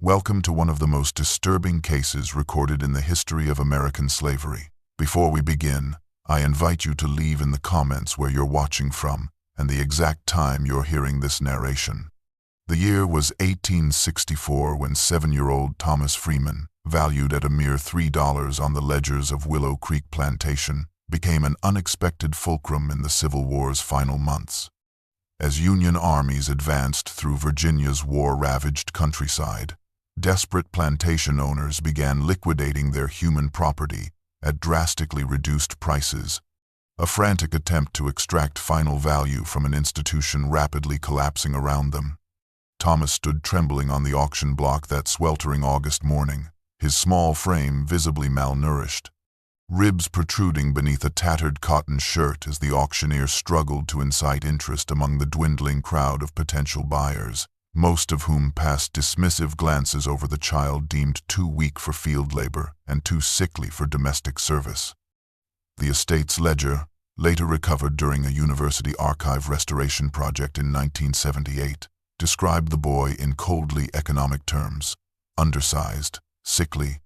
Welcome to one of the most disturbing cases recorded in the history of American slavery. Before we begin, I invite you to leave in the comments where you're watching from and the exact time you're hearing this narration. The year was 1864 when 7-year-old Thomas Freeman, valued at a mere $3 on the ledgers of Willow Creek Plantation, became an unexpected fulcrum in the Civil War's final months. As Union armies advanced through Virginia's war-ravaged countryside, desperate plantation owners began liquidating their human property at drastically reduced prices, a frantic attempt to extract final value from an institution rapidly collapsing around them. Thomas stood trembling on the auction block that sweltering August morning, his small frame visibly malnourished, ribs protruding beneath a tattered cotton shirt as the auctioneer struggled to incite interest among the dwindling crowd of potential buyers, most of whom passed dismissive glances over the child deemed too weak for field labor and too sickly for domestic service. The estate's ledger, later recovered during a university archive restoration project in 1978, described the boy in coldly economic terms: undersized, sickly,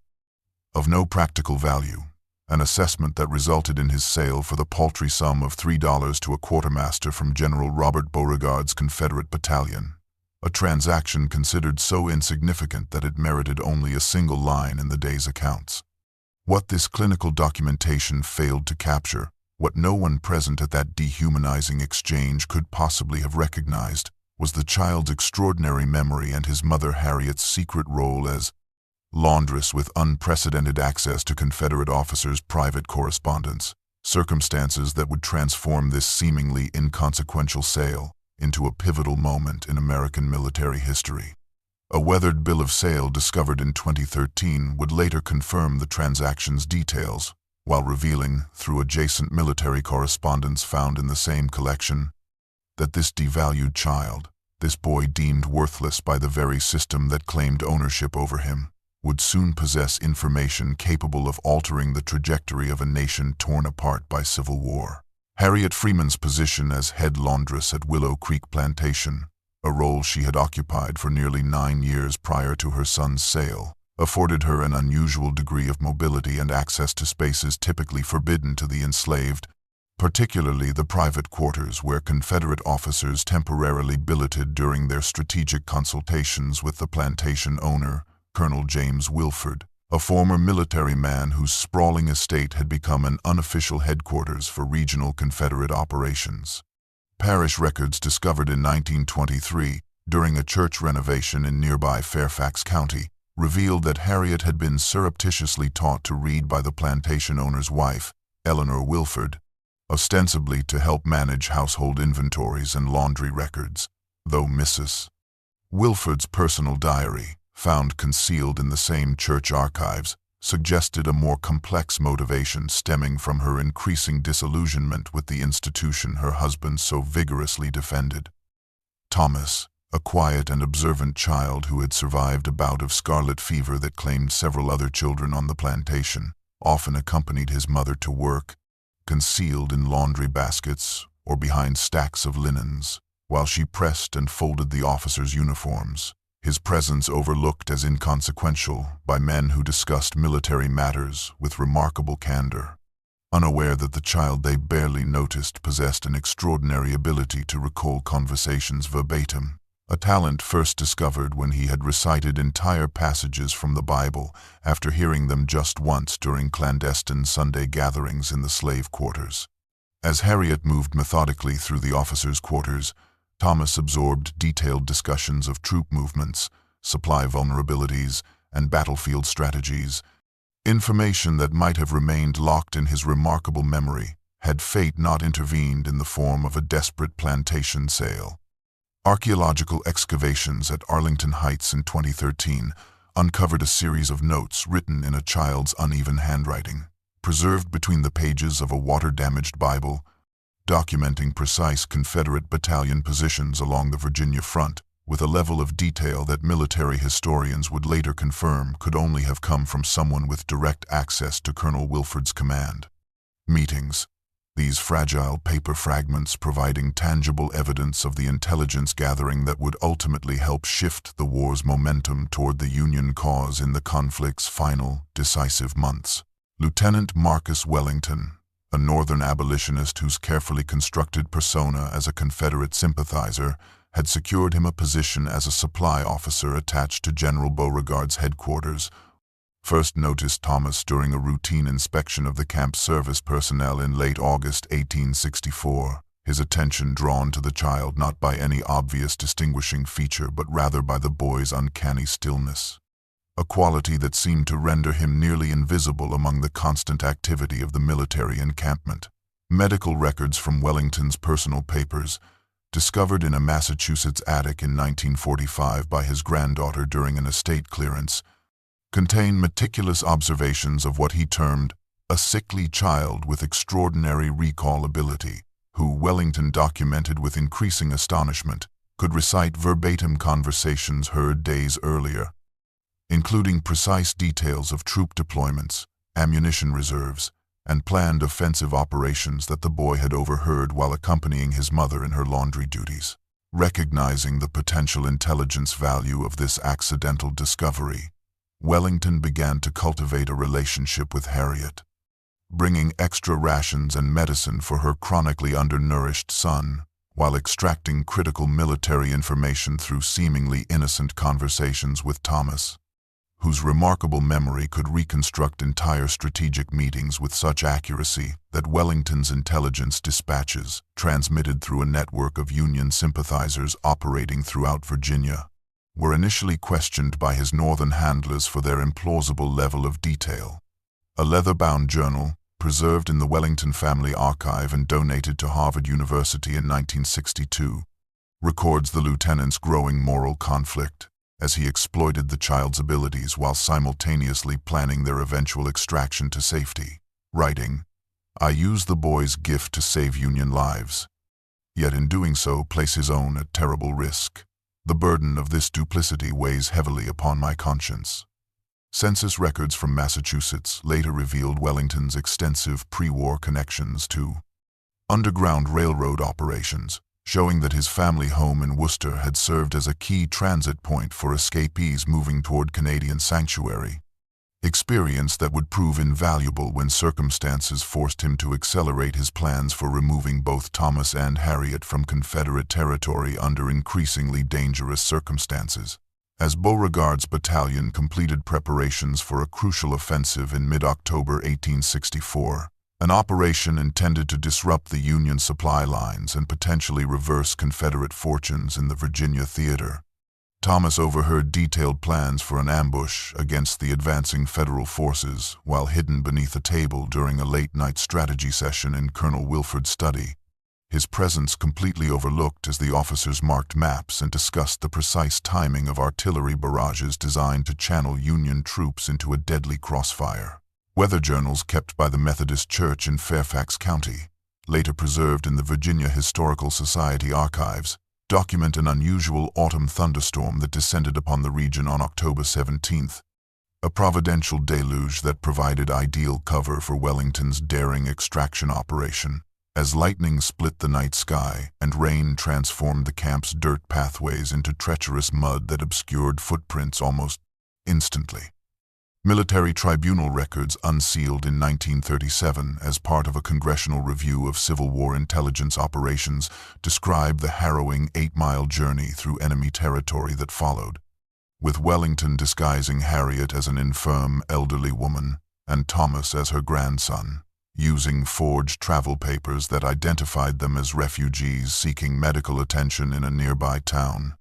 of no practical value, an assessment that resulted in his sale for the paltry sum of $3 to a quartermaster from General Robert Beauregard's Confederate battalion, a transaction considered so insignificant that it merited only a single line in the day's accounts. What this clinical documentation failed to capture, what no one present at that dehumanizing exchange could possibly have recognized, was the child's extraordinary memory and his mother Harriet's secret role as laundress with unprecedented access to Confederate officers' private correspondence, circumstances that would transform this seemingly inconsequential sale into a pivotal moment in American military history. A weathered bill of sale discovered in 2013 would later confirm the transaction's details, while revealing, through adjacent military correspondence found in the same collection, that this devalued child, this boy deemed worthless by the very system that claimed ownership over him, would soon possess information capable of altering the trajectory of a nation torn apart by civil war. Harriet Freeman's position as head laundress at Willow Creek Plantation, a role she had occupied for nearly 9 years prior to her son's sale, afforded her an unusual degree of mobility and access to spaces typically forbidden to the enslaved, particularly the private quarters where Confederate officers temporarily billeted during their strategic consultations with the plantation owner, Colonel James Wilford, a former military man whose sprawling estate had become an unofficial headquarters for regional Confederate operations. Parish records discovered in 1923, during a church renovation in nearby Fairfax County, revealed that Harriet had been surreptitiously taught to read by the plantation owner's wife, Eleanor Wilford, ostensibly to help manage household inventories and laundry records, though Mrs. Wilford's personal diary, found concealed in the same church archives, suggested a more complex motivation stemming from her increasing disillusionment with the institution her husband so vigorously defended. Thomas, a quiet and observant child who had survived a bout of scarlet fever that claimed several other children on the plantation, often accompanied his mother to work, concealed in laundry baskets or behind stacks of linens, while she pressed and folded the officers' uniforms, his presence overlooked as inconsequential by men who discussed military matters with remarkable candor, unaware that the child they barely noticed possessed an extraordinary ability to recall conversations verbatim, a talent first discovered when he had recited entire passages from the Bible after hearing them just once during clandestine Sunday gatherings in the slave quarters. As Harriet moved methodically through the officers' quarters, Thomas absorbed detailed discussions of troop movements, supply vulnerabilities, and battlefield strategies, information that might have remained locked in his remarkable memory had fate not intervened in the form of a desperate plantation sale. Archaeological excavations at Arlington Heights in 2013 uncovered a series of notes written in a child's uneven handwriting, preserved between the pages of a water-damaged Bible, documenting precise Confederate battalion positions along the Virginia front with a level of detail that military historians would later confirm could only have come from someone with direct access to Colonel Wilford's command. Meetings, these fragile paper fragments providing tangible evidence of the intelligence gathering that would ultimately help shift the war's momentum toward the Union cause in the conflict's final, decisive months. Lieutenant Marcus Wellington, a Northern abolitionist whose carefully constructed persona as a Confederate sympathizer had secured him a position as a supply officer attached to General Beauregard's headquarters, first noticed Thomas during a routine inspection of the camp service personnel in late August 1864, his attention drawn to the child not by any obvious distinguishing feature but rather by the boy's uncanny stillness, a quality that seemed to render him nearly invisible among the constant activity of the military encampment. Medical records from Wellington's personal papers, discovered in a Massachusetts attic in 1945 by his granddaughter during an estate clearance, contain meticulous observations of what he termed a sickly child with extraordinary recall ability, who Wellington documented with increasing astonishment, could recite verbatim conversations heard days earlier, including precise details of troop deployments, ammunition reserves, and planned offensive operations that the boy had overheard while accompanying his mother in her laundry duties. Recognizing the potential intelligence value of this accidental discovery, Wellington began to cultivate a relationship with Harriet, bringing extra rations and medicine for her chronically undernourished son, while extracting critical military information through seemingly innocent conversations with Thomas, whose remarkable memory could reconstruct entire strategic meetings with such accuracy that Wellington's intelligence dispatches, transmitted through a network of Union sympathizers operating throughout Virginia, were initially questioned by his Northern handlers for their implausible level of detail. A leather-bound journal, preserved in the Wellington family archive and donated to Harvard University in 1962, records the lieutenant's growing moral conflict as he exploited the child's abilities while simultaneously planning their eventual extraction to safety, writing, "I use the boy's gift to save Union lives, yet in doing so place his own at terrible risk. The burden of this duplicity weighs heavily upon my conscience." Census records from Massachusetts later revealed Wellington's extensive pre-war connections to Underground Railroad operations, showing that his family home in Worcester had served as a key transit point for escapees moving toward Canadian sanctuary, experience that would prove invaluable when circumstances forced him to accelerate his plans for removing both Thomas and Harriet from Confederate territory under increasingly dangerous circumstances. As Beauregard's battalion completed preparations for a crucial offensive in mid-October 1864, an operation intended to disrupt the Union supply lines and potentially reverse Confederate fortunes in the Virginia theater, Thomas overheard detailed plans for an ambush against the advancing Federal forces while hidden beneath a table during a late-night strategy session in Colonel Wilford's study, his presence completely overlooked as the officers marked maps and discussed the precise timing of artillery barrages designed to channel Union troops into a deadly crossfire. Weather journals kept by the Methodist Church in Fairfax County, later preserved in the Virginia Historical Society archives, document an unusual autumn thunderstorm that descended upon the region on October 17th, a providential deluge that provided ideal cover for Wellington's daring extraction operation, as lightning split the night sky and rain transformed the camp's dirt pathways into treacherous mud that obscured footprints almost instantly. Military tribunal records unsealed in 1937 as part of a congressional review of Civil War intelligence operations describe the harrowing 8-mile journey through enemy territory that followed, with Wellington disguising Harriet as an infirm elderly woman and Thomas as her grandson, using forged travel papers that identified them as refugees seeking medical attention in a nearby town.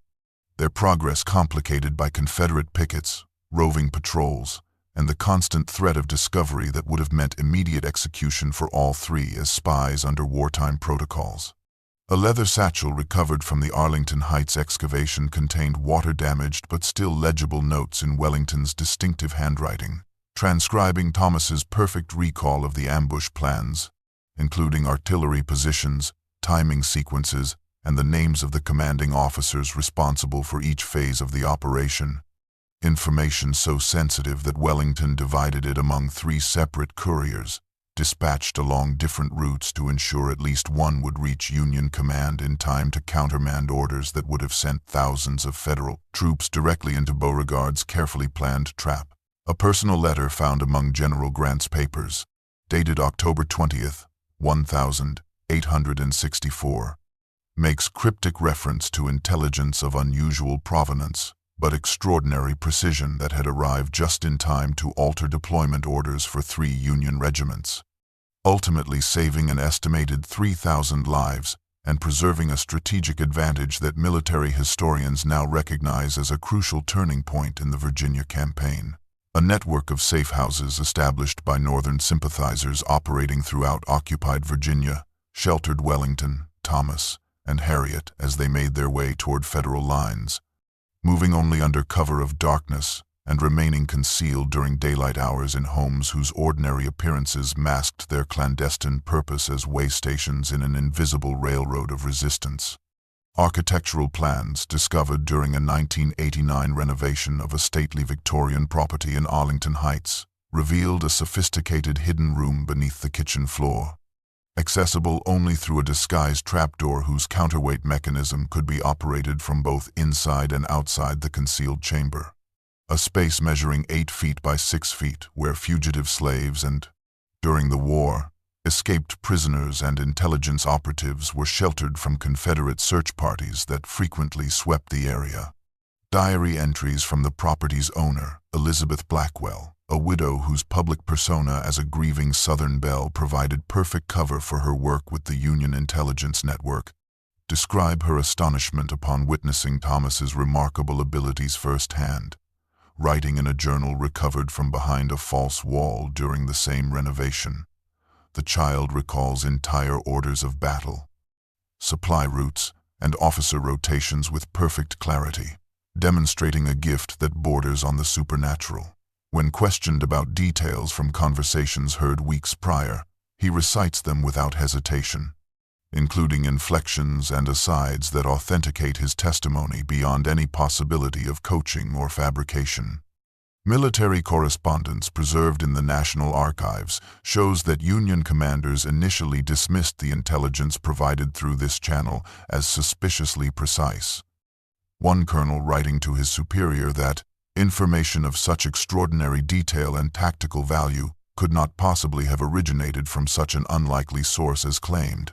Their progress complicated by Confederate pickets, roving patrols, and the constant threat of discovery that would have meant immediate execution for all three as spies under wartime protocols. A leather satchel recovered from the Arlington Heights excavation contained water-damaged but still legible notes in Wellington's distinctive handwriting, transcribing Thomas's perfect recall of the ambush plans, including artillery positions, timing sequences, and the names of the commanding officers responsible for each phase of the operation. Information so sensitive that Wellington divided it among 3 separate couriers, dispatched along different routes to ensure at least one would reach Union command in time to countermand orders that would have sent thousands of Federal troops directly into Beauregard's carefully planned trap. A personal letter found among General Grant's papers, dated October 20th, 1864, makes cryptic reference to intelligence of unusual provenance, but extraordinary precision that had arrived just in time to alter deployment orders for 3 Union regiments, ultimately saving an estimated 3,000 lives and preserving a strategic advantage that military historians now recognize as a crucial turning point in the Virginia campaign. A network of safe houses established by Northern sympathizers operating throughout occupied Virginia sheltered Wellington, Thomas, and Harriet as they made their way toward Federal lines, moving only under cover of darkness and remaining concealed during daylight hours in homes whose ordinary appearances masked their clandestine purpose as way stations in an invisible railroad of resistance. Architectural plans discovered during a 1989 renovation of a stately Victorian property in Arlington Heights revealed a sophisticated hidden room beneath the kitchen floor, accessible only through a disguised trapdoor whose counterweight mechanism could be operated from both inside and outside the concealed chamber. A space measuring 8 feet by 6 feet where fugitive slaves and, during the war, escaped prisoners and intelligence operatives were sheltered from Confederate search parties that frequently swept the area. Diary entries from the property's owner, Elizabeth Blackwell, a widow whose public persona as a grieving Southern belle provided perfect cover for her work with the Union intelligence network, describe her astonishment upon witnessing Thomas's remarkable abilities firsthand, writing in a journal recovered from behind a false wall during the same renovation. The child recalls entire orders of battle, supply routes, and officer rotations with perfect clarity, demonstrating a gift that borders on the supernatural. When questioned about details from conversations heard weeks prior, he recites them without hesitation, including inflections and asides that authenticate his testimony beyond any possibility of coaching or fabrication. Military correspondence preserved in the National Archives shows that Union commanders initially dismissed the intelligence provided through this channel as suspiciously precise. One colonel writing to his superior that information of such extraordinary detail and tactical value could not possibly have originated from such an unlikely source as claimed,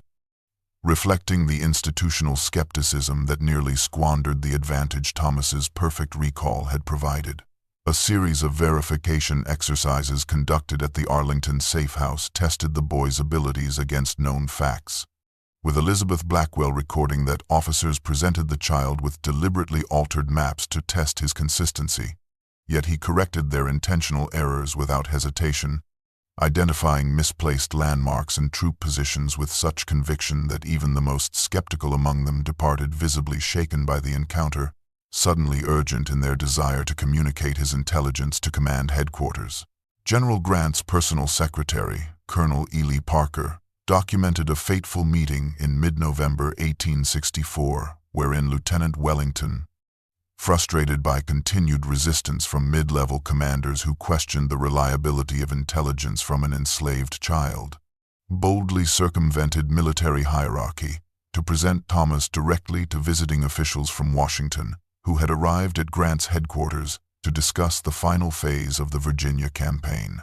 reflecting the institutional skepticism that nearly squandered the advantage Thomas's perfect recall had provided. A series of verification exercises conducted at the Arlington safe house tested the boy's abilities against known facts, with Elizabeth Blackwell recording that officers presented the child with deliberately altered maps to test his consistency, yet he corrected their intentional errors without hesitation, identifying misplaced landmarks and troop positions with such conviction that even the most skeptical among them departed visibly shaken by the encounter, suddenly urgent in their desire to communicate his intelligence to command headquarters. General Grant's personal secretary, Colonel Ely Parker, documented a fateful meeting in mid-November 1864, wherein Lieutenant Wellington, frustrated by continued resistance from mid-level commanders who questioned the reliability of intelligence from an enslaved child, boldly circumvented military hierarchy to present Thomas directly to visiting officials from Washington, who had arrived at Grant's headquarters to discuss the final phase of the Virginia campaign.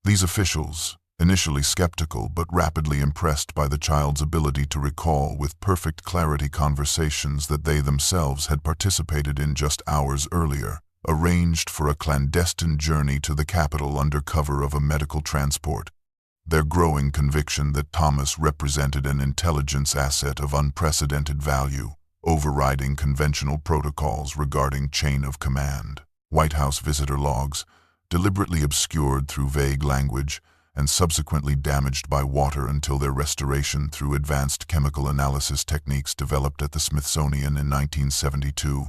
These officials, initially skeptical but rapidly impressed by the child's ability to recall with perfect clarity conversations that they themselves had participated in just hours earlier, arranged for a clandestine journey to the capital under cover of a medical transport, their growing conviction that Thomas represented an intelligence asset of unprecedented value, overriding conventional protocols regarding chain of command. White House visitor logs, deliberately obscured through vague language and subsequently damaged by water until their restoration through advanced chemical analysis techniques developed at the Smithsonian in 1972,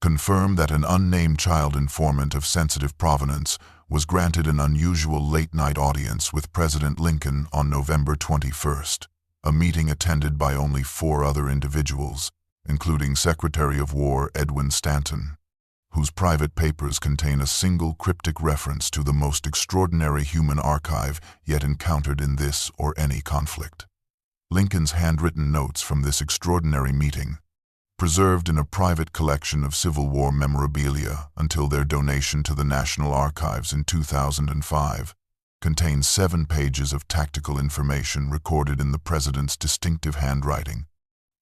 confirm that an unnamed child informant of sensitive provenance was granted an unusual late-night audience with President Lincoln on November 21st, a meeting attended by only 4 other individuals, including Secretary of War Edwin Stanton, whose private papers contain a single cryptic reference to the most extraordinary human archive yet encountered in this or any conflict. Lincoln's handwritten notes from this extraordinary meeting, preserved in a private collection of Civil War memorabilia until their donation to the National Archives in 2005, contain 7 pages of tactical information recorded in the President's distinctive handwriting,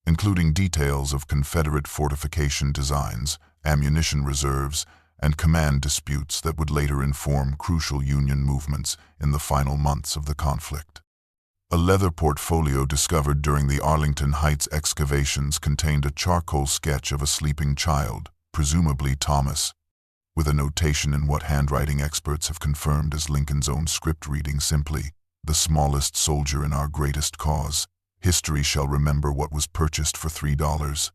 including details of Confederate fortification designs, ammunition reserves, and command disputes that would later inform crucial Union movements in the final months of the conflict. A leather portfolio discovered during the Arlington Heights excavations contained a charcoal sketch of a sleeping child, presumably Thomas, with a notation in what handwriting experts have confirmed as Lincoln's own script reading simply, "The smallest soldier in our greatest cause. History shall remember what was purchased for $3.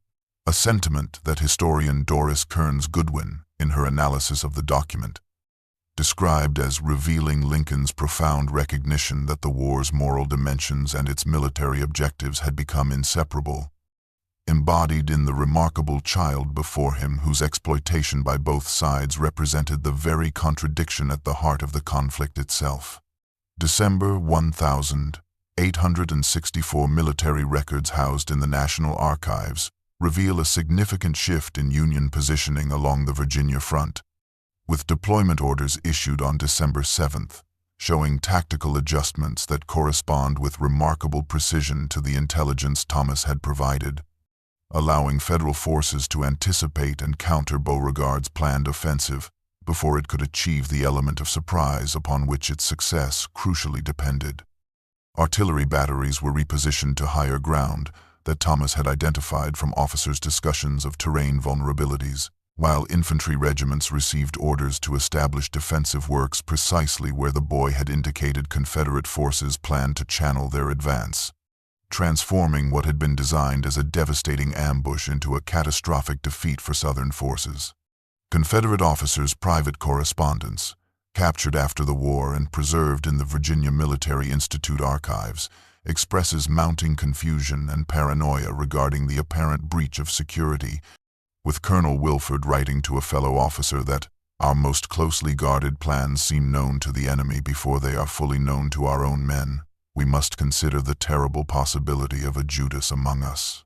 A sentiment that historian Doris Kearns Goodwin, in her analysis of the document, described as revealing Lincoln's profound recognition that the war's moral dimensions and its military objectives had become inseparable, embodied in the remarkable child before him whose exploitation by both sides represented the very contradiction at the heart of the conflict itself. December 1864 military records housed in the National Archives reveal a significant shift in Union positioning along the Virginia front, with deployment orders issued on December 7th, showing tactical adjustments that correspond with remarkable precision to the intelligence Thomas had provided, allowing Federal forces to anticipate and counter Beauregard's planned offensive before it could achieve the element of surprise upon which its success crucially depended. Artillery batteries were repositioned to higher ground that Thomas had identified from officers' discussions of terrain vulnerabilities, while infantry regiments received orders to establish defensive works precisely where the boy had indicated Confederate forces planned to channel their advance, transforming what had been designed as a devastating ambush into a catastrophic defeat for Southern forces. Confederate officers' private correspondence, captured after the war and preserved in the Virginia Military Institute archives, expresses mounting confusion and paranoia regarding the apparent breach of security, with Colonel Wilford writing to a fellow officer that our most closely guarded plans seem known to the enemy before they are fully known to our own men. We must consider the terrible possibility of a Judas among us.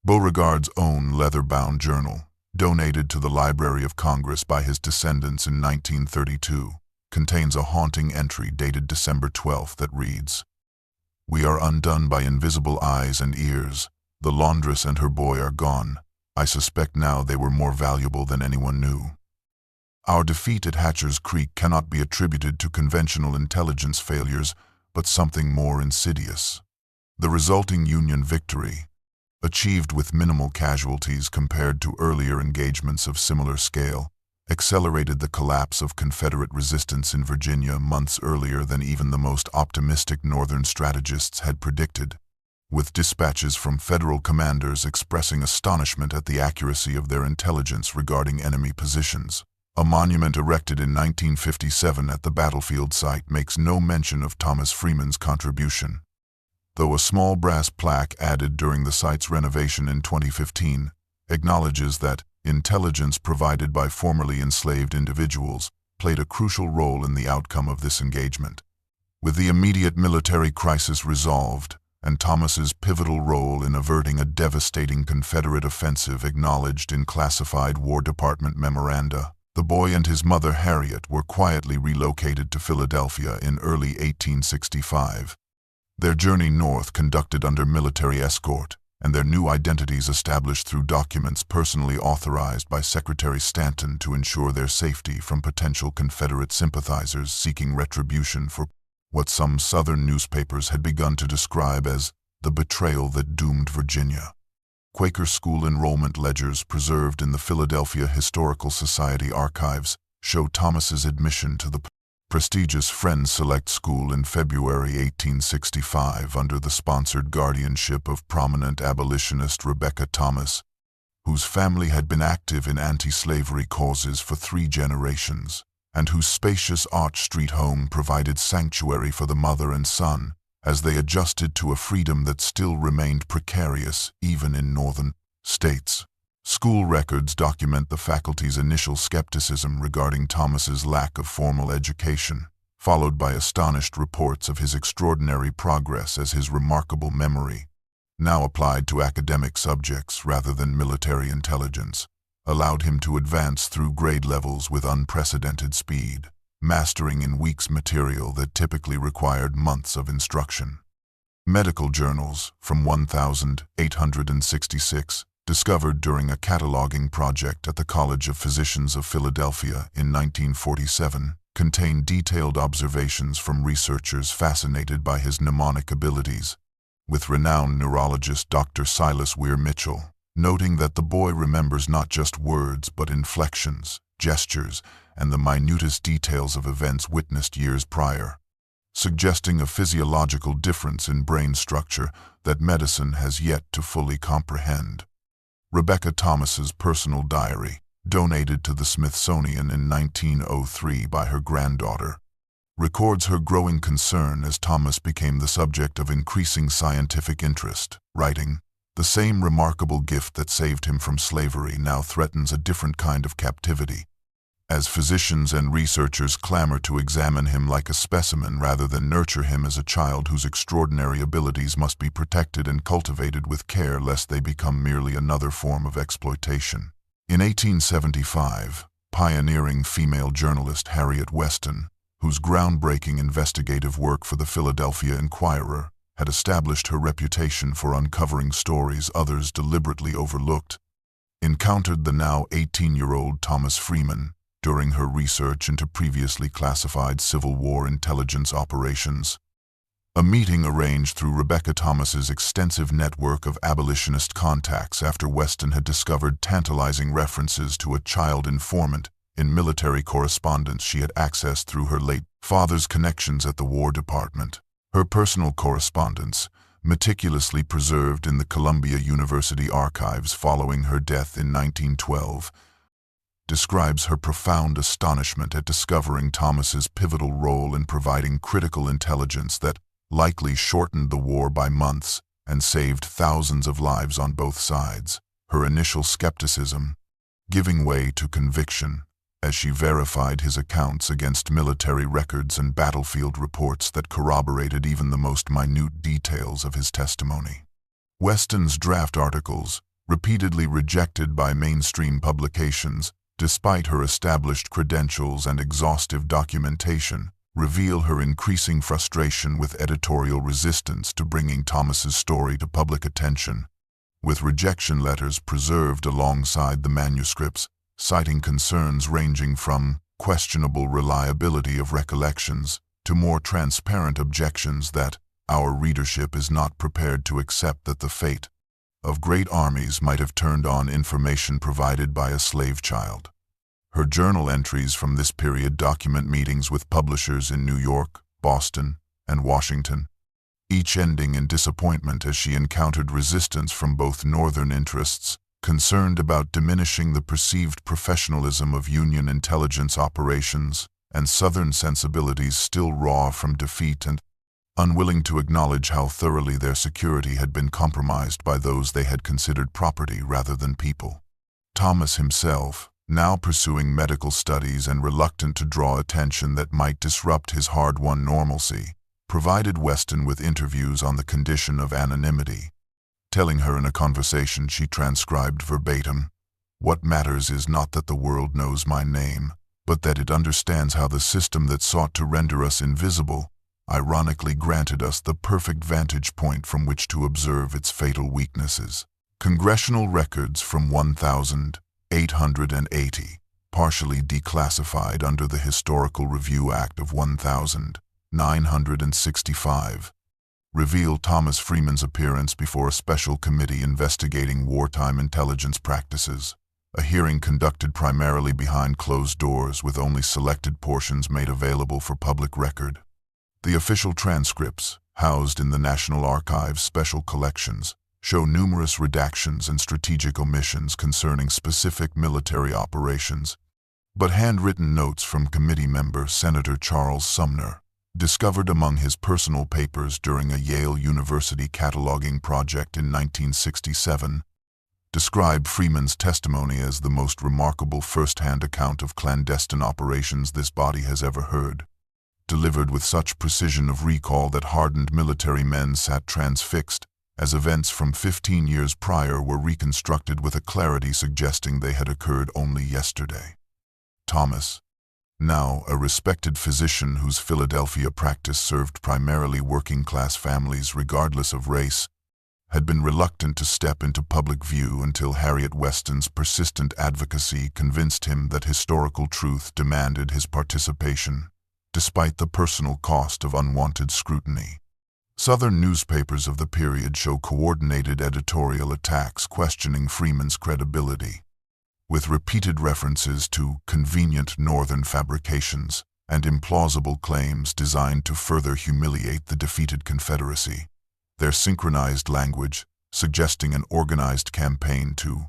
Beauregard's own leather-bound journal, donated to the Library of Congress by his descendants in 1932, contains a haunting entry dated December 12 that reads, "We are undone by invisible eyes and ears. The laundress and her boy are gone. I suspect now they were more valuable than anyone knew. Our defeat at Hatcher's Creek cannot be attributed to conventional intelligence failures, but something more insidious. The resulting Union victory, achieved with minimal casualties compared to earlier engagements of similar scale, accelerated the collapse of Confederate resistance in Virginia months earlier than even the most optimistic Northern strategists had predicted, with dispatches from Federal commanders expressing astonishment at the accuracy of their intelligence regarding enemy positions. A monument erected in 1957 at the battlefield site makes no mention of Thomas Freeman's contribution, though a small brass plaque added during the site's renovation in 2015 acknowledges that intelligence provided by formerly enslaved individuals played a crucial role in the outcome of this engagement. With the immediate military crisis resolved, and Thomas's pivotal role in averting a devastating Confederate offensive acknowledged in classified War Department memoranda, the boy and his mother Harriet were quietly relocated to Philadelphia in early 1865. Their journey north conducted under military escort, and their new identities established through documents personally authorized by Secretary Stanton to ensure their safety from potential Confederate sympathizers seeking retribution for what some Southern newspapers had begun to describe as the betrayal that doomed Virginia. Quaker school enrollment ledgers preserved in the Philadelphia Historical Society archives show Thomas's admission to the prestigious Friends Select School in February 1865 under the sponsored guardianship of prominent abolitionist Rebecca Thomas, whose family had been active in anti-slavery causes for 3 generations, and whose spacious Arch Street home provided sanctuary for the mother and son as they adjusted to a freedom that still remained precarious even in northern states. School records document the faculty's initial skepticism regarding Thomas's lack of formal education, followed by astonished reports of his extraordinary progress as his remarkable memory, now applied to academic subjects rather than military intelligence, allowed him to advance through grade levels with unprecedented speed, mastering in weeks material that typically required months of instruction. Medical journals from 1866, discovered during a cataloging project at the College of Physicians of Philadelphia in 1947, contain detailed observations from researchers fascinated by his mnemonic abilities, with renowned neurologist Dr. Silas Weir Mitchell noting that the boy remembers not just words but inflections, gestures, and the minutest details of events witnessed years prior, suggesting a physiological difference in brain structure that medicine has yet to fully comprehend. Rebecca Thomas's personal diary, donated to the Smithsonian in 1903 by her granddaughter, records her growing concern as Thomas became the subject of increasing scientific interest, writing, "The same remarkable gift that saved him from slavery now threatens a different kind of captivity, as physicians and researchers clamor to examine him like a specimen rather than nurture him as a child whose extraordinary abilities must be protected and cultivated with care lest they become merely another form of exploitation." In 1875, pioneering female journalist Harriet Weston, whose groundbreaking investigative work for the Philadelphia Inquirer had established her reputation for uncovering stories others deliberately overlooked, encountered the now 18-year-old Thomas Freeman during her research into previously classified Civil War intelligence operations. A meeting arranged through Rebecca Thomas's extensive network of abolitionist contacts after Weston had discovered tantalizing references to a child informant in military correspondence she had accessed through her late father's connections at the War Department. Her personal correspondence, meticulously preserved in the Columbia University archives following her death in 1912, describes her profound astonishment at discovering Thomas's pivotal role in providing critical intelligence that likely shortened the war by months and saved thousands of lives on both sides. Her initial skepticism giving way to conviction as she verified his accounts against military records and battlefield reports that corroborated even the most minute details of his testimony. Weston's draft articles, repeatedly rejected by mainstream publications, despite her established credentials and exhaustive documentation, reveal her increasing frustration with editorial resistance to bringing Thomas's story to public attention, with rejection letters preserved alongside the manuscripts, citing concerns ranging from questionable reliability of recollections to more transparent objections that our readership is not prepared to accept that the fate of great armies might have turned on information provided by a slave child. Her journal entries from this period document meetings with publishers in New York, Boston, and Washington, each ending in disappointment as she encountered resistance from both Northern interests concerned about diminishing the perceived professionalism of Union intelligence operations and Southern sensibilities still raw from defeat and unwilling to acknowledge how thoroughly their security had been compromised by those they had considered property rather than people. Thomas himself, now pursuing medical studies and reluctant to draw attention that might disrupt his hard-won normalcy, provided Weston with interviews on the condition of anonymity, telling her in a conversation she transcribed verbatim, "What matters is not that the world knows my name, but that it understands how the system that sought to render us invisible ironically granted us the perfect vantage point from which to observe its fatal weaknesses." Congressional records from 1880, partially declassified under the Historical Review Act of 1965, reveal Thomas Freeman's appearance before a special committee investigating wartime intelligence practices, a hearing conducted primarily behind closed doors with only selected portions made available for public record. The official transcripts, housed in the National Archives Special Collections, show numerous redactions and strategic omissions concerning specific military operations, but handwritten notes from committee member Senator Charles Sumner, discovered among his personal papers during a Yale University cataloging project in 1967, describe Freeman's testimony as the most remarkable first-hand account of clandestine operations this body has ever heard, delivered with such precision of recall that hardened military men sat transfixed, as events from 15 years prior were reconstructed with a clarity suggesting they had occurred only yesterday. Thomas, now a respected physician whose Philadelphia practice served primarily working-class families regardless of race, had been reluctant to step into public view until Harriet Weston's persistent advocacy convinced him that historical truth demanded his participation, despite the personal cost of unwanted scrutiny. Southern newspapers of the period show coordinated editorial attacks questioning Freeman's credibility, with repeated references to convenient northern fabrications and implausible claims designed to further humiliate the defeated Confederacy, their synchronized language suggesting an organized campaign to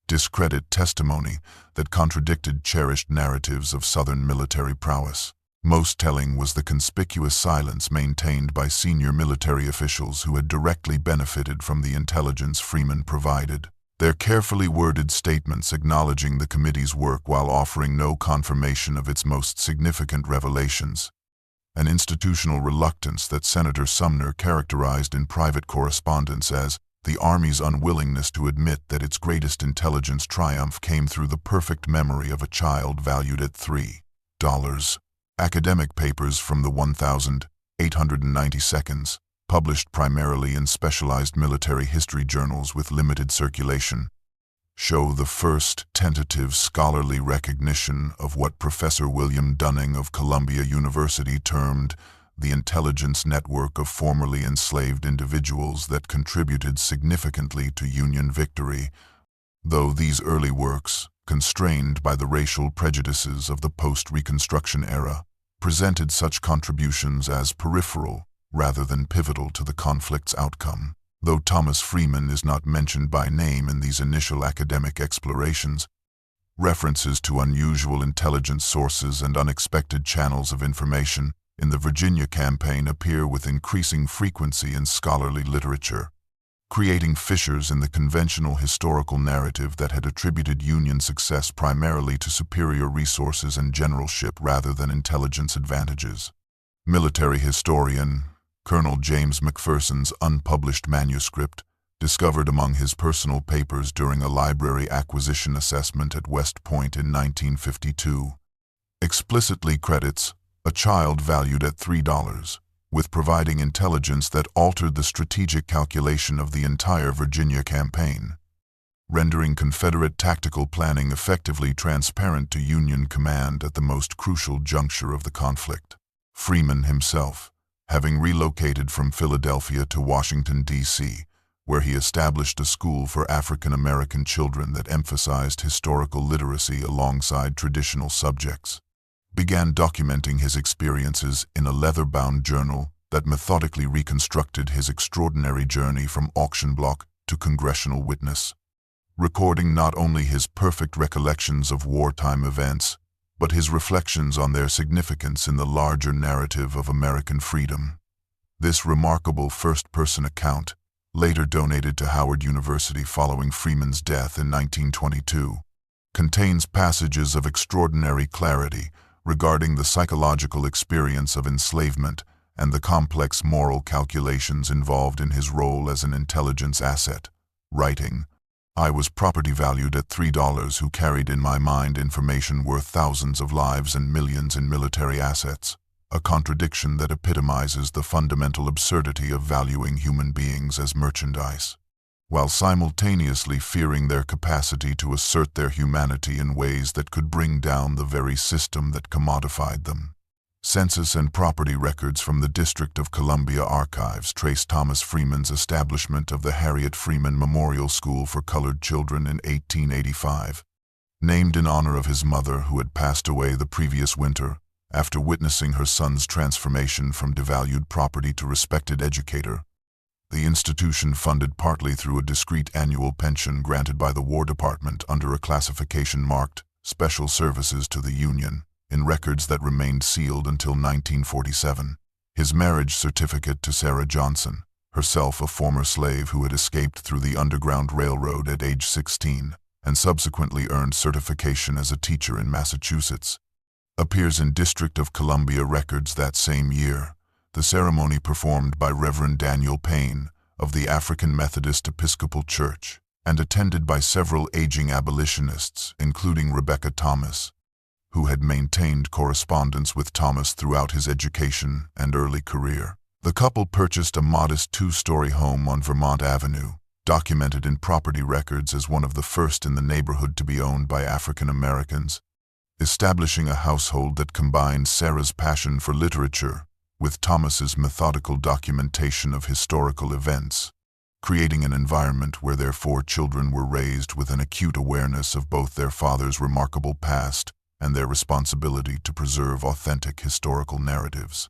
discredit testimony that contradicted cherished narratives of Southern military prowess. Most telling was the conspicuous silence maintained by senior military officials who had directly benefited from the intelligence Freeman provided, their carefully worded statements acknowledging the committee's work while offering no confirmation of its most significant revelations, an institutional reluctance that Senator Sumner characterized in private correspondence as the Army's unwillingness to admit that its greatest intelligence triumph came through the perfect memory of a child valued at $3. Academic papers from the 1,890 seconds, published primarily in specialized military history journals with limited circulation, show the first tentative scholarly recognition of what Professor William Dunning of Columbia University termed the intelligence network of formerly enslaved individuals that contributed significantly to Union victory, though these early works, constrained by the racial prejudices of the post-Reconstruction era, presented such contributions as peripheral rather than pivotal to the conflict's outcome. Though Thomas Freeman is not mentioned by name in these initial academic explorations, references to unusual intelligence sources and unexpected channels of information in the Virginia campaign appear with increasing frequency in scholarly literature, creating fissures in the conventional historical narrative that had attributed Union success primarily to superior resources and generalship rather than intelligence advantages. Military historian Colonel James McPherson's unpublished manuscript, discovered among his personal papers during a library acquisition assessment at West Point in 1952, explicitly credits a child valued at $3 with providing intelligence that altered the strategic calculation of the entire Virginia campaign, rendering Confederate tactical planning effectively transparent to Union command at the most crucial juncture of the conflict. Freeman himself, having relocated from Philadelphia to Washington, D.C., where he established a school for African American children that emphasized historical literacy alongside traditional subjects, began documenting his experiences in a leather-bound journal that methodically reconstructed his extraordinary journey from auction block to congressional witness, recording not only his perfect recollections of wartime events, but his reflections on their significance in the larger narrative of American freedom. This remarkable first-person account, later donated to Howard University following Freeman's death in 1922, contains passages of extraordinary clarity regarding the psychological experience of enslavement and the complex moral calculations involved in his role as an intelligence asset, writing, "I was property valued at $3 who carried in my mind information worth thousands of lives and millions in military assets, a contradiction that epitomizes the fundamental absurdity of valuing human beings as merchandise, while simultaneously fearing their capacity to assert their humanity in ways that could bring down the very system that commodified them." Census and property records from the District of Columbia archives trace Thomas Freeman's establishment of the Harriet Freeman Memorial School for Colored Children in 1885, named in honor of his mother who had passed away the previous winter after witnessing her son's transformation from devalued property to respected educator. The institution funded partly through a discrete annual pension granted by the War Department under a classification marked Special Services to the Union, in records that remained sealed until 1947. His marriage certificate to Sarah Johnson, herself a former slave who had escaped through the Underground Railroad at age 16 and subsequently earned certification as a teacher in Massachusetts, appears in District of Columbia records that same year. The ceremony performed by Reverend Daniel Payne of the African Methodist Episcopal Church and attended by several aging abolitionists, including Rebecca Thomas, who had maintained correspondence with Thomas throughout his education and early career. The couple purchased a modest two-story home on Vermont Avenue, documented in property records as one of the first in the neighborhood to be owned by African Americans, establishing a household that combined Sarah's passion for literature with Thomas's methodical documentation of historical events, creating an environment where their 4 children were raised with an acute awareness of both their father's remarkable past and their responsibility to preserve authentic historical narratives.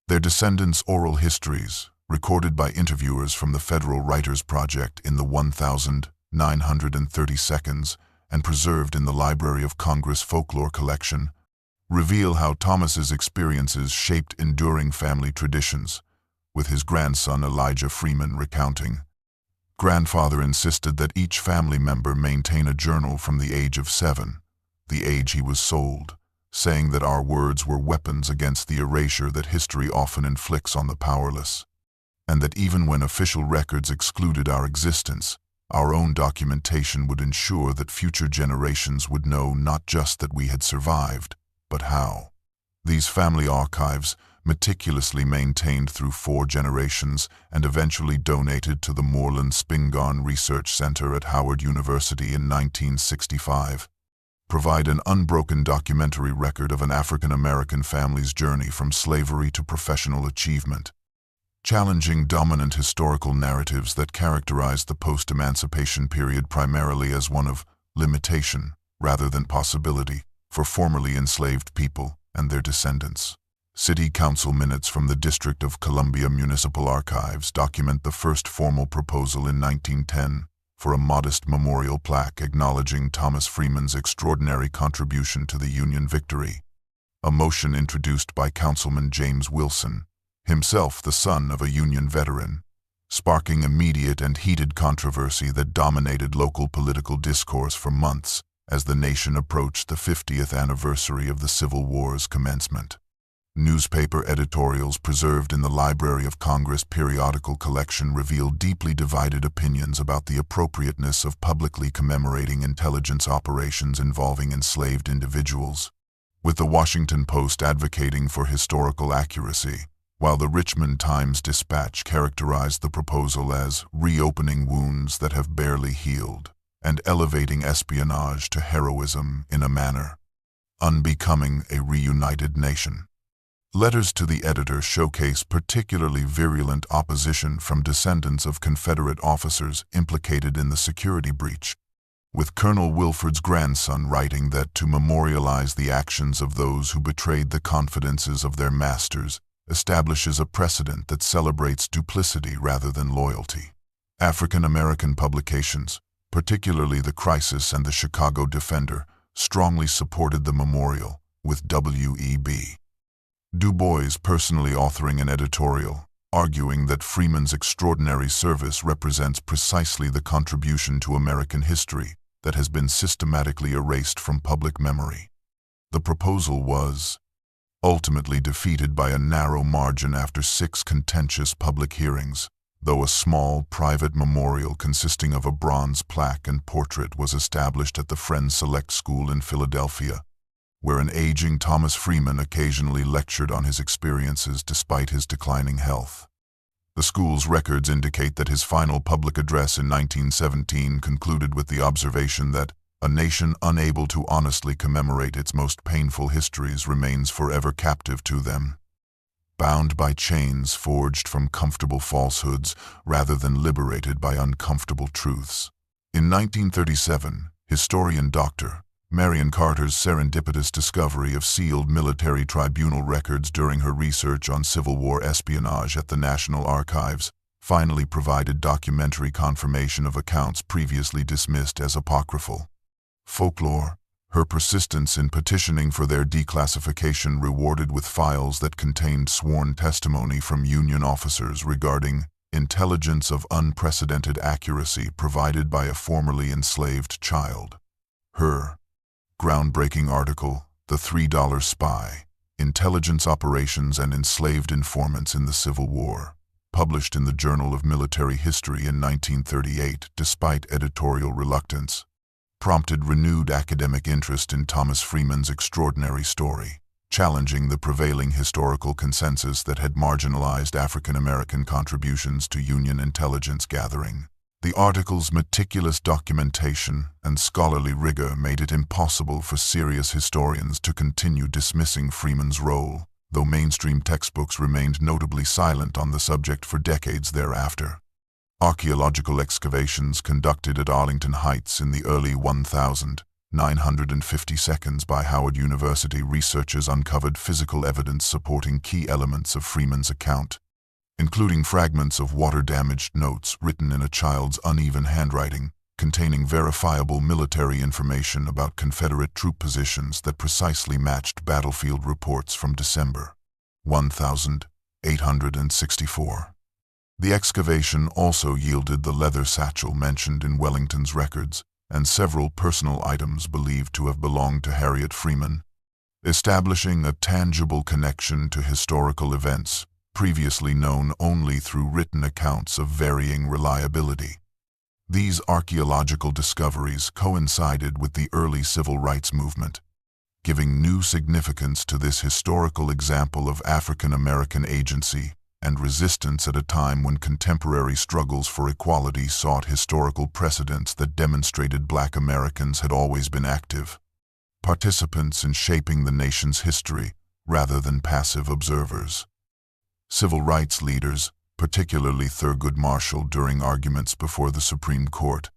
Their descendants' oral histories, recorded by interviewers from the Federal Writers Project in the 1,930 seconds and preserved in the Library of Congress Folklore Collection, reveal how Thomas's experiences shaped enduring family traditions, with his grandson Elijah Freeman recounting. Grandfather insisted that each family member maintain a journal from the age of 7, the age he was sold, saying that our words were weapons against the erasure that history often inflicts on the powerless, and that even when official records excluded our existence, our own documentation would ensure that future generations would know not just that we had survived, but how. These family archives, meticulously maintained through 4 generations and eventually donated to the Moreland Spingarn Research Center at Howard University in 1965, provide an unbroken documentary record of an African American family's journey from slavery to professional achievement, challenging dominant historical narratives that characterized the post-emancipation period primarily as one of limitation rather than possibility for formerly enslaved people and their descendants. City Council minutes from the District of Columbia Municipal Archives document the first formal proposal in 1910 for a modest memorial plaque acknowledging Thomas Freeman's extraordinary contribution to the Union victory, a motion introduced by Councilman James Wilson, himself the son of a Union veteran, sparking immediate and heated controversy that dominated local political discourse for months as the nation approached the 50th anniversary of the Civil War's commencement. Newspaper editorials preserved in the Library of Congress periodical collection reveal deeply divided opinions about the appropriateness of publicly commemorating intelligence operations involving enslaved individuals, with the Washington Post advocating for historical accuracy, while the Richmond Times-Dispatch characterized the proposal as reopening wounds that have barely healed and elevating espionage to heroism in a manner unbecoming a reunited nation. Letters to the editor showcase particularly virulent opposition from descendants of Confederate officers implicated in the security breach, with Colonel Wilford's grandson writing that to memorialize the actions of those who betrayed the confidences of their masters establishes a precedent that celebrates duplicity rather than loyalty. African American publications, particularly The Crisis and the Chicago Defender, strongly supported the memorial, with W.E.B. Du Bois personally authoring an editorial, arguing that Freeman's extraordinary service represents precisely the contribution to American history that has been systematically erased from public memory. The proposal was ultimately defeated by a narrow margin after 6 contentious public hearings, though a small private memorial consisting of a bronze plaque and portrait was established at the Friends Select School in Philadelphia, where an aging Thomas Freeman occasionally lectured on his experiences despite his declining health. The school's records indicate that his final public address in 1917 concluded with the observation that a nation unable to honestly commemorate its most painful histories remains forever captive to them, bound by chains forged from comfortable falsehoods rather than liberated by uncomfortable truths. In 1937, historian Dr. Marion Carter's serendipitous discovery of sealed military tribunal records during her research on Civil War espionage at the National Archives finally provided documentary confirmation of accounts previously dismissed as apocryphal. Folklore, her persistence in petitioning for their declassification rewarded with files that contained sworn testimony from Union officers regarding intelligence of unprecedented accuracy provided by a formerly enslaved child. Her groundbreaking article, The $3 Spy, Intelligence Operations and Enslaved Informants in the Civil War, published in the Journal of Military History in 1938 despite editorial reluctance, prompted renewed academic interest in Thomas Freeman's extraordinary story, challenging the prevailing historical consensus that had marginalized African American contributions to Union intelligence gathering. The article's meticulous documentation and scholarly rigor made it impossible for serious historians to continue dismissing Freeman's role, though mainstream textbooks remained notably silent on the subject for decades thereafter. Archaeological excavations conducted at Arlington Heights in the early 1950s by Howard University researchers uncovered physical evidence supporting key elements of Freeman's account, including fragments of water-damaged notes written in a child's uneven handwriting, containing verifiable military information about Confederate troop positions that precisely matched battlefield reports from December 1864. The excavation also yielded the leather satchel mentioned in Wellington's records and several personal items believed to have belonged to Harriet Freeman, establishing a tangible connection to historical events previously known only through written accounts of varying reliability. These archaeological discoveries coincided with the early civil rights movement, giving new significance to this historical example of African American agency and resistance at a time when contemporary struggles for equality sought historical precedents that demonstrated Black Americans had always been active participants in shaping the nation's history rather than passive observers. Civil rights leaders, particularly Thurgood Marshall during arguments before the Supreme Court,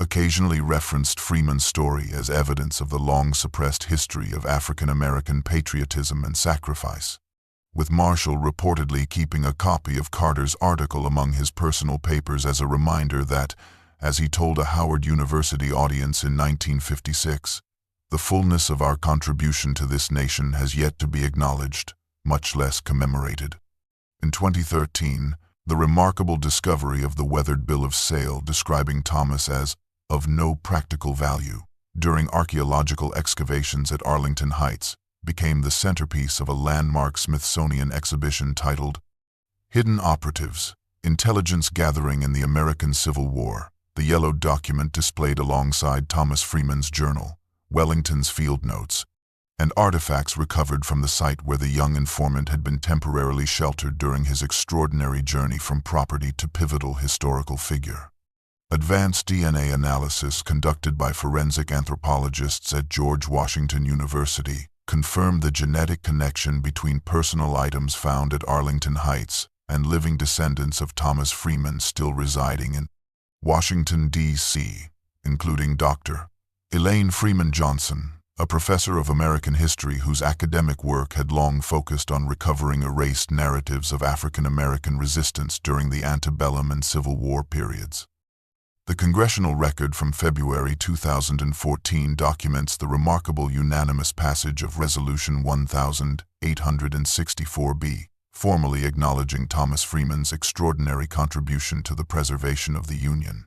occasionally referenced Freeman's story as evidence of the long-suppressed history of African American patriotism and sacrifice, with Marshall reportedly keeping a copy of Carter's article among his personal papers as a reminder that, as he told a Howard University audience in 1956, the fullness of our contribution to this nation has yet to be acknowledged, much less commemorated. In 2013, the remarkable discovery of the weathered bill of sale describing Thomas as of no practical value during archaeological excavations at Arlington Heights became the centerpiece of a landmark Smithsonian exhibition titled Hidden Operatives, Intelligence Gathering in the American Civil War. The yellow document displayed alongside Thomas Freeman's journal, Wellington's field notes, and artifacts recovered from the site where the young informant had been temporarily sheltered during his extraordinary journey from property to pivotal historical figure. Advanced DNA analysis conducted by forensic anthropologists at George Washington University confirmed the genetic connection between personal items found at Arlington Heights and living descendants of Thomas Freeman still residing in Washington, D.C., including Dr. Elaine Freeman Johnson, a professor of American history whose academic work had long focused on recovering erased narratives of African American resistance during the antebellum and Civil War periods. The congressional record from February 2014 documents the remarkable unanimous passage of Resolution 1864B, formally acknowledging Thomas Freeman's extraordinary contribution to the preservation of the Union.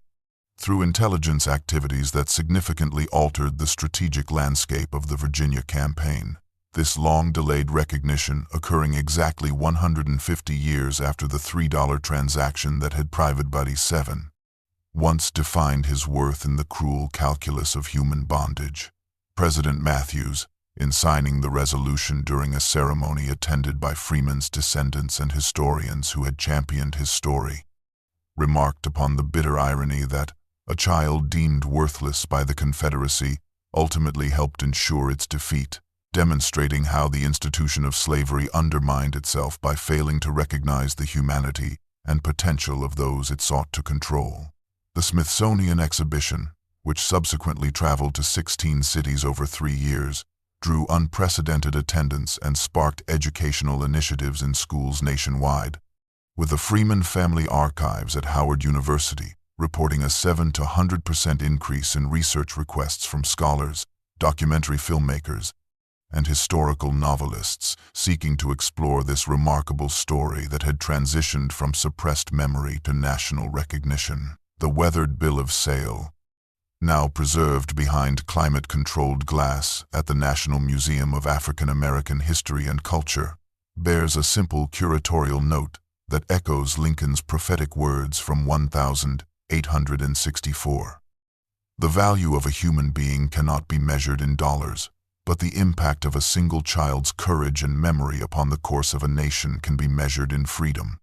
Through intelligence activities that significantly altered the strategic landscape of the Virginia campaign, this long-delayed recognition occurring exactly 150 years after the $3 transaction that had Private Buddy 7 once defined his worth in the cruel calculus of human bondage. President Matthews, in signing the resolution during a ceremony attended by Freeman's descendants and historians who had championed his story, remarked upon the bitter irony that a child deemed worthless by the Confederacy ultimately helped ensure its defeat, demonstrating how the institution of slavery undermined itself by failing to recognize the humanity and potential of those it sought to control. The Smithsonian exhibition, which subsequently traveled to 16 cities over 3 years, drew unprecedented attendance and sparked educational initiatives in schools nationwide, with the Freeman Family Archives at Howard University reporting a 700% to 100% increase in research requests from scholars, documentary filmmakers, and historical novelists seeking to explore this remarkable story that had transitioned from suppressed memory to national recognition. The weathered bill of sale, now preserved behind climate-controlled glass at the National Museum of African American History and Culture, bears a simple curatorial note that echoes Lincoln's prophetic words from 1864. The value of a human being cannot be measured in dollars, but the impact of a single child's courage and memory upon the course of a nation can be measured in freedom.